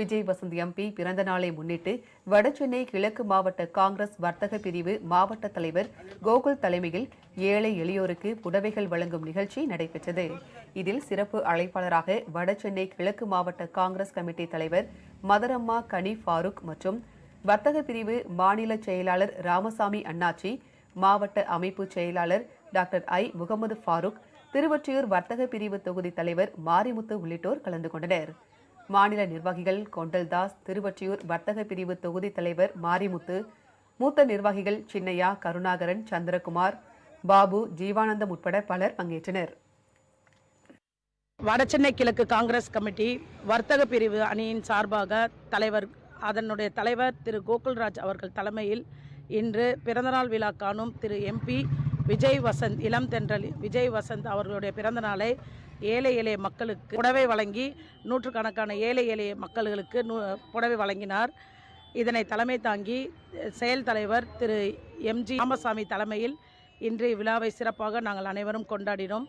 Vijay Vasanth MP பிறந்த நாளை முன்னிட்டு வடசென்னை கிழக்கு மாவட்ட காங்கிரஸ் வர்த்தக பிரிவு மாவட்ட தலைவர் கோகுல் தலைமையில் ஏழை எளியோருக்கு புடவைகள் வழங்கும் நிகழ்ச்சி நடைபெற்றது. இதில் சிறப்பு அழைப்பாளராக வடசென்னை கிழக்கு மாவட்ட காங்கிரஸ் கமிட்டி தலைவர் மதரம்மா கனி ஃபாரூக் மற்றும் வர்த்தக பிரிவு மாநில செயலாளர் ராமசாமி அண்ணாச்சி, மாவட்ட அமைப்பு செயலாளர் டாக்டர் முகமது ஃபாரூக், திருவொற்றியூர் வர்த்தக பிரிவு தொகுதி தலைவர் மாரிமுத்து உள்ளிட்டோர் கலந்து கொண்டனர். மாநில நிர்வாகிகள் கொண்டல்தாஸ், திருவொற்றியூர் வர்த்தக பிரிவு தொகுதி தலைவர் மாரிமுத்து, மூத்த நிர்வாகிகள் சின்னையா, கருணாகரன், சந்திரகுமார், பாபு, ஜீவானந்தம் உட்பட பலர் பங்கேற்றனர். வடசென்னை கிழக்கு காங்கிரஸ் கமிட்டி வர்த்தக பிரிவு அணியின் சார்பாக அதனுடைய தலைவர் திரு கோகுல்ராஜ் அவர்கள் தலைமையில் இன்று பிறந்தநாள் விழா காணும் திரு எம்பி விஜய் வசந்த், இளம் தென்றல் விஜய் வசந்த் அவர்களுடைய பிறந்த நாளை ஏழை எளிய மக்களுக்கு புடவை வழங்கி நூற்றுக்கணக்கான ஏழை எளிய மக்களுக்கு புடவை வழங்கினார். இதனை தலைமை தாங்கி செயல் தலைவர் திரு எம்ஜி ராமசாமி தலைமையில் இன்று விழாவை சிறப்பாக நாங்கள் அனைவரும் கொண்டாடினோம்.